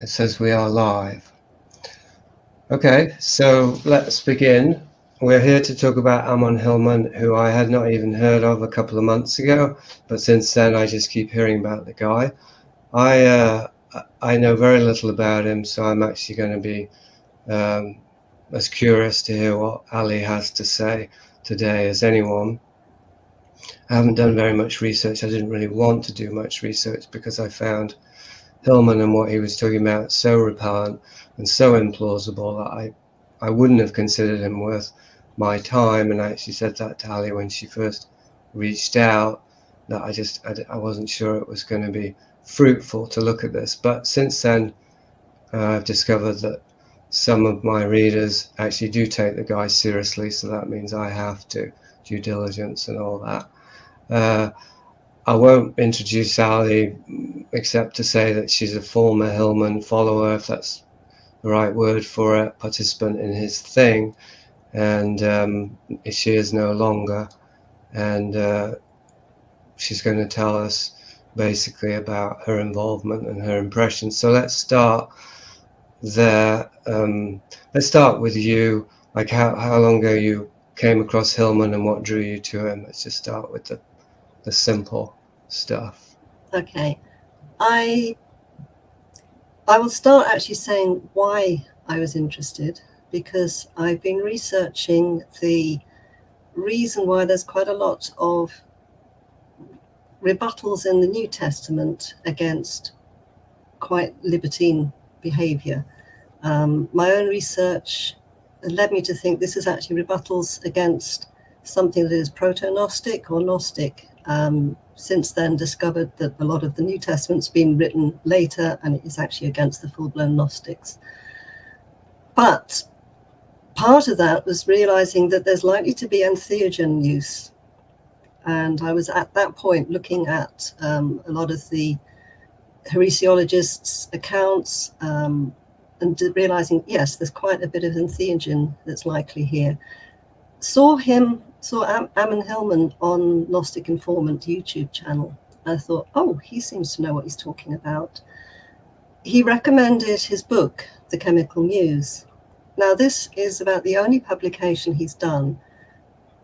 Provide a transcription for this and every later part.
It says we are live. Okay, so let's begin. We're here to talk about Ammon Hillman, who I had not even heard of a couple of months ago, but since then I just keep hearing about the guy. I know very little about him, so I'm actually going to be as curious to hear what Ali has to say today as anyone. I haven't done very much research. I didn't really want to do much research because I found Hillman and what he was talking about so repellent and so implausible that I wouldn't have considered him worth my time. And I actually said that to Ali when she first reached out, that I wasn't sure it was going to be fruitful to look at this. But since then, I've discovered that some of my readers actually do take the guy seriously, so that means I have to due diligence and all that. I won't introduce Ali except to say that she's a former Hillman follower, if that's the right word for it, participant in his thing, and she is no longer. And she's going to tell us basically about her involvement and her impressions. So let's start there. Let's start with you. Like how long ago you came across Hillman and what drew you to him? Let's just start with the simple stuff. Okay. I will start actually saying why I was interested, because I've been researching the reason why there's quite a lot of rebuttals in the New Testament against quite libertine behavior. My own research led me to think this is actually rebuttals against something that is proto-Gnostic or Gnostic. Since then discovered that a lot of the New Testament's been written later and it is actually against the full-blown Gnostics. But part of that was realizing that there's likely to be entheogen use. And I was at that point looking at a lot of the heresiologists' accounts and realizing, yes, there's quite a bit of entheogen that's likely here. Saw Ammon Hillman on Gnostic Informant YouTube channel. I thought, oh, he seems to know what he's talking about. He recommended his book, The Chemical Muse. Now, this is about the only publication he's done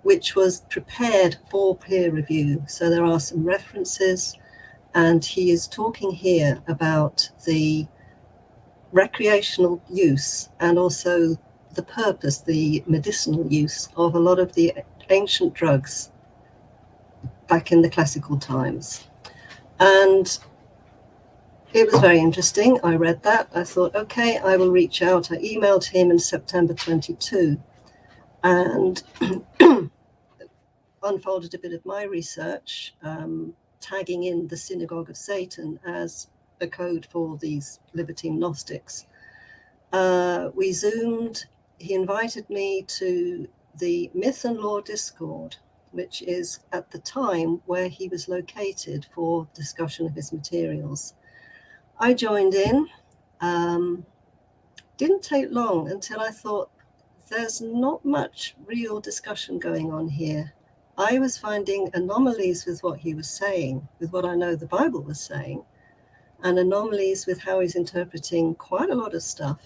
which was prepared for peer review. So there are some references, and he is talking here about the recreational use and also the purpose, the medicinal use of a lot of the ancient drugs back in the classical times. And it was very interesting. I read that. I thought, okay, I will reach out. I emailed him in September 22 and unfolded a bit of my research, tagging in the Synagogue of Satan as a code for these libertine Gnostics. We Zoomed. He invited me to the Myth and Law Discord, which is at the time where he was located for discussion of his materials. I joined in. Didn't take long until I thought, there's not much real discussion going on here. I was finding anomalies with what he was saying, with what I know the Bible was saying, and anomalies with how he's interpreting quite a lot of stuff.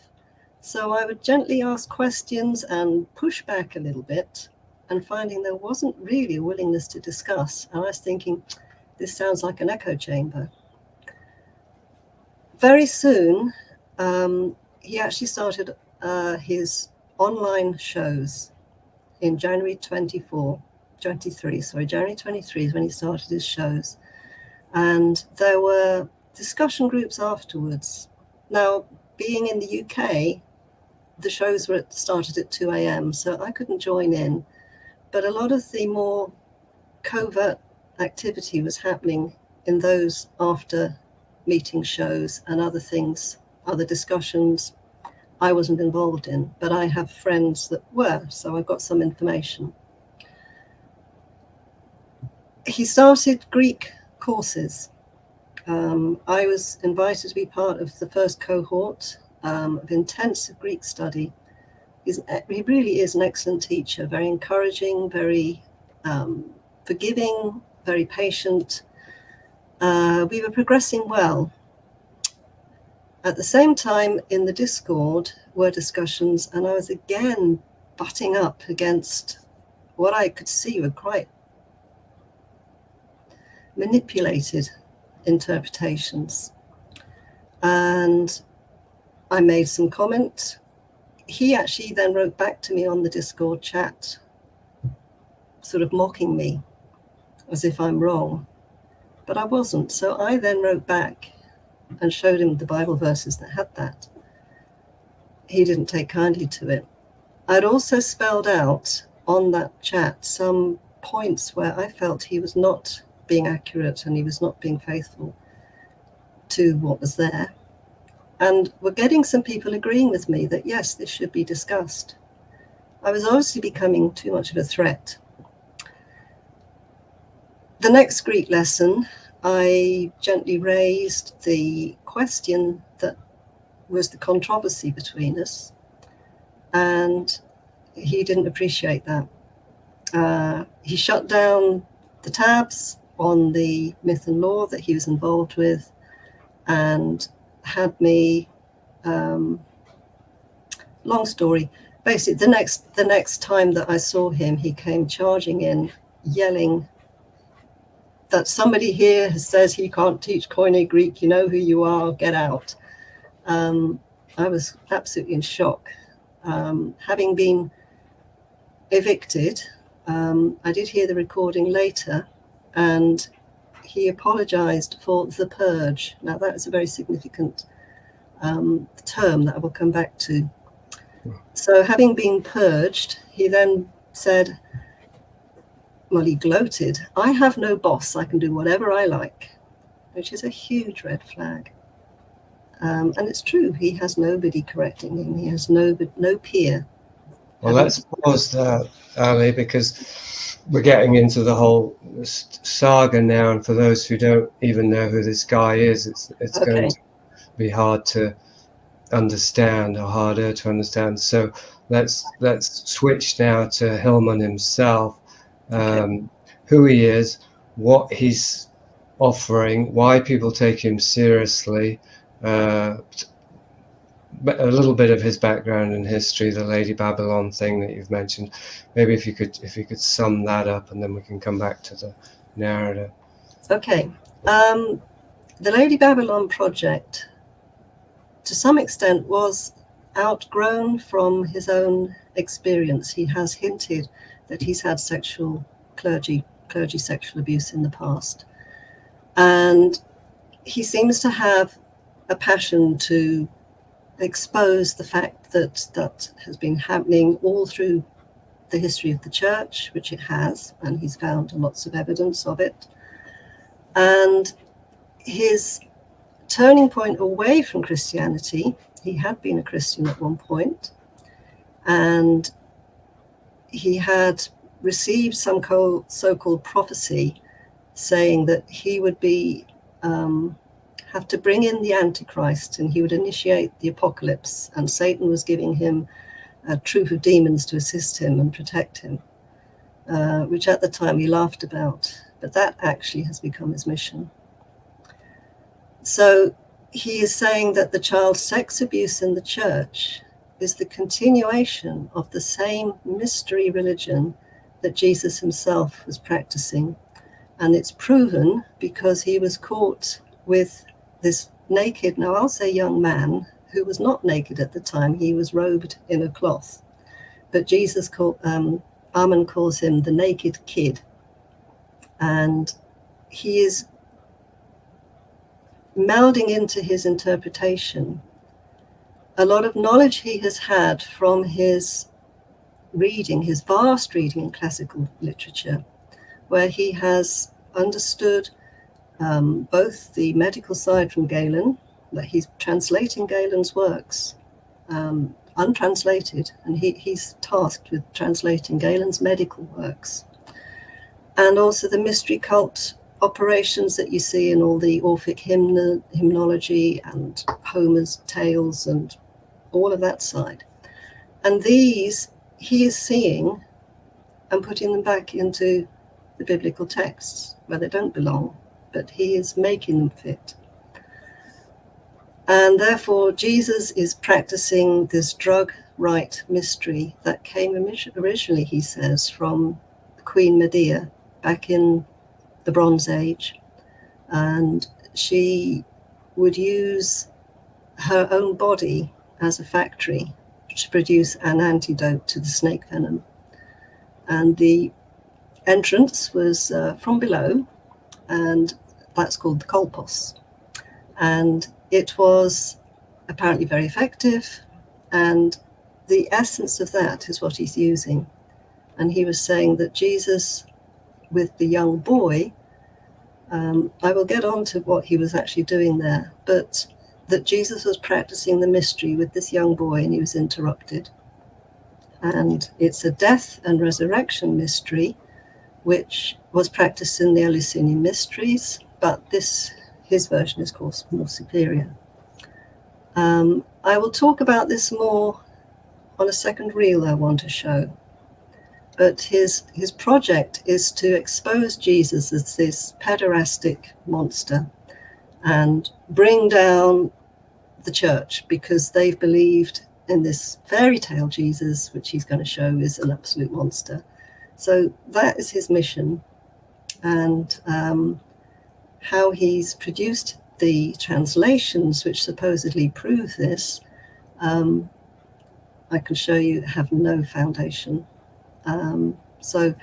So I would gently ask questions and push back a little bit, and finding there wasn't really a willingness to discuss. And I was thinking, this sounds like an echo chamber. Very soon, he actually started his online shows in January 23 is when he started his shows. And there were discussion groups afterwards. Now, being in the UK, the shows started at 2 a.m., so I couldn't join in. But a lot of the more covert activity was happening in those after meeting shows and other things, other discussions I wasn't involved in, but I have friends that were, so I got some information. He started Greek courses. I was invited to be part of the first cohort of intensive Greek study. He really is an excellent teacher, very encouraging, very forgiving, very patient. We were progressing well. At the same time, in the Discord were discussions, and I was again butting up against what I could see were quite manipulated interpretations. And I made some comment. He actually then wrote back to me on the Discord chat, sort of mocking me as if I'm wrong, but I wasn't. So I then wrote back and showed him the Bible verses that had that. He didn't take kindly to it. I'd also spelled out on that chat some points where I felt he was not being accurate and he was not being faithful to what was there. And we're getting some people agreeing with me that, yes, this should be discussed. I was obviously becoming too much of a threat. The next Greek lesson, I gently raised the question that was the controversy between us, and he didn't appreciate that. He shut down the tabs on the myth and law that he was involved with, and had me, long story, basically the next time that I saw him, he came charging in, yelling that somebody here says he can't teach Koine Greek, you know who you are, get out. I was absolutely in shock. Having been evicted, I did hear the recording later, and he apologized for the purge. Now that is a very significant term that I will come back to. So having been purged, he then said, well, he gloated, I have no boss, I can do whatever I like, which is a huge red flag. And it's true, he has nobody correcting him, he has no peer. Well, let's pause there, Ali, because we're getting into the whole saga now, and for those who don't even know who this guy is, it's Okay. going to be hard to understand, or harder to understand. So let's switch now to Hillman himself, who he is, what he's offering, why people take him seriously, a little bit of his background and history, the Lady Babylon thing that you've mentioned. Maybe if you could sum that up, and then we can come back to the narrative. Okay. The Lady Babylon project, to some extent, was outgrown from his own experience. He has hinted that he's had clergy sexual abuse in the past. And he seems to have a passion to expose the fact that has been happening all through the history of the church, which it has, and he's found lots of evidence of it. And his turning point away from Christianity, he had been a Christian at one point, and he had received some so-called prophecy saying that he would be have to bring in the Antichrist, and he would initiate the apocalypse, and Satan was giving him a troop of demons to assist him and protect him, which at the time he laughed about, but that actually has become his mission. So he is saying that the child sex abuse in the church is the continuation of the same mystery religion that Jesus himself was practicing. And it's proven because he was caught with this naked, now I'll say young man, who was not naked at the time. He was robed in a cloth. But Jesus Ammon calls him the naked kid. And he is melding into his interpretation a lot of knowledge he has had from his reading, his vast reading in classical literature, where he has understood both the medical side from Galen, that he's translating Galen's works, untranslated, and he's tasked with translating Galen's medical works, and also the mystery cult operations that you see in all the Orphic hymnology and Homer's tales and all of that side. And these he is seeing and putting them back into the biblical texts where they don't belong, but he is making them fit. And therefore, Jesus is practicing this drug right mystery that came originally, he says, from Queen Medea back in the Bronze Age. And she would use her own body as a factory to produce an antidote to the snake venom. And the entrance was from below, and that's called the kolpos. And it was apparently very effective, and the essence of that is what he's using. And he was saying that Jesus, with the young boy, I will get on to what he was actually doing there, but that Jesus was practicing the mystery with this young boy, and he was interrupted. And it's a death and resurrection mystery, which was practiced in the Eleusinian mysteries, but his version is, of course, more superior. I will talk about this more on a second reel I want to show. But his project is to expose Jesus as this pederastic monster and bring down the church, because they've believed in this fairy tale Jesus, which he's going to show is an absolute monster. So that is his mission. And how he's produced the translations which supposedly prove this, I can show you have no foundation. So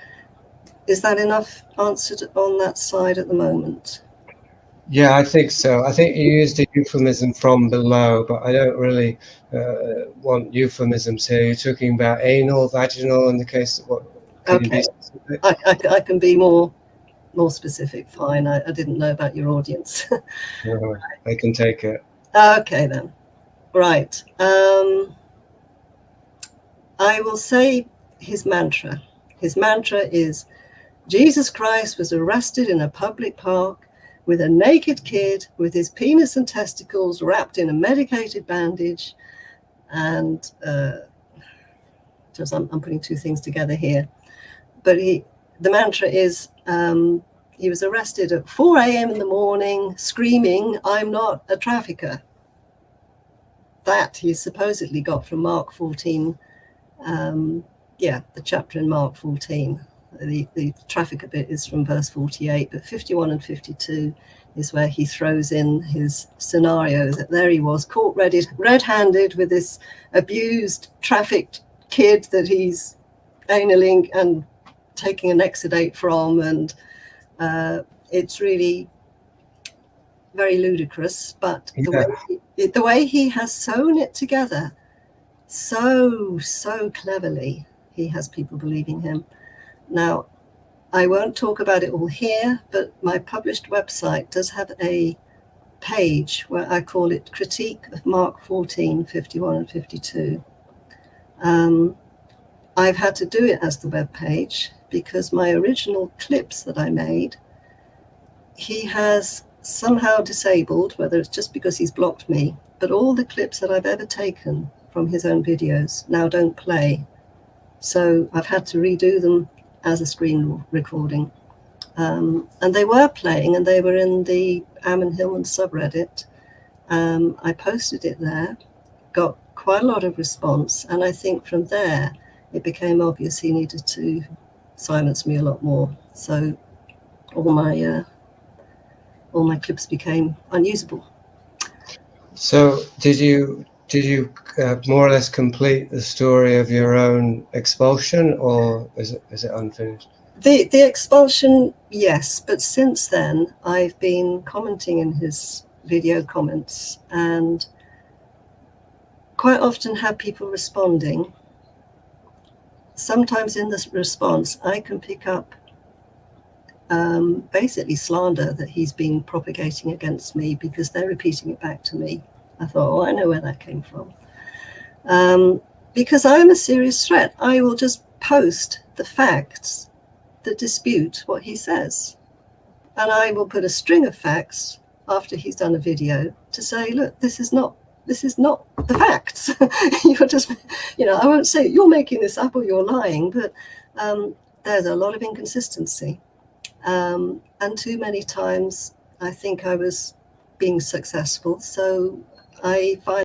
is that enough answered on that side at the moment? Yeah, I think so. I think you used a euphemism from below, but I don't really want euphemisms here. You're talking about anal, vaginal in the case of what? Can you be specific? I can be more specific. Fine. I didn't know about your audience. No, I can take it. Okay then. Right. I will say his mantra. His mantra is, Jesus Christ was arrested in a public park with a naked kid with his penis and testicles wrapped in a medicated bandage. And just I'm putting two things together here. But the mantra is, he was arrested at 4 a.m. in the morning, screaming, "I'm not a trafficker." That he supposedly got from Mark 14. The chapter in Mark 14. The trafficker bit is from verse 48, but 51 and 52 is where he throws in his scenario that there he was, caught red-handed with this abused, trafficked kid that he's analing and taking an exudate from, and it's really very ludicrous. But the way he has sewn it together so cleverly, he has people believing him. Now, I won't talk about it all here, but my published website does have a page where I call it Critique of Mark 14, 51 and 52. I've had to do it as the web page because my original clips that I made, he has somehow disabled, whether it's just because he's blocked me, but all the clips that I've ever taken from his own videos now don't play. So I've had to redo them as a screen recording. And they were playing, and they were in the Ammon Hillman subreddit. I posted it there, got quite a lot of response, and I think from there it became obvious he needed to silence me a lot more. So all my clips became unusable. So did you more or less complete the story of your own expulsion, or is it unfinished? The expulsion, yes, but since then I've been commenting in his video comments, and quite often have people responding. Sometimes in this response I can pick up basically slander that he's been propagating against me because they're repeating it back to me. I thought, I know where that came from. Because I'm a serious threat. I will just post the facts that dispute what he says. And I will put a string of facts after he's done a video to say, look, this is not the facts. You're just, I won't say you're making this up or you're lying, but there's a lot of inconsistency. And too many times I think I was being successful. So I find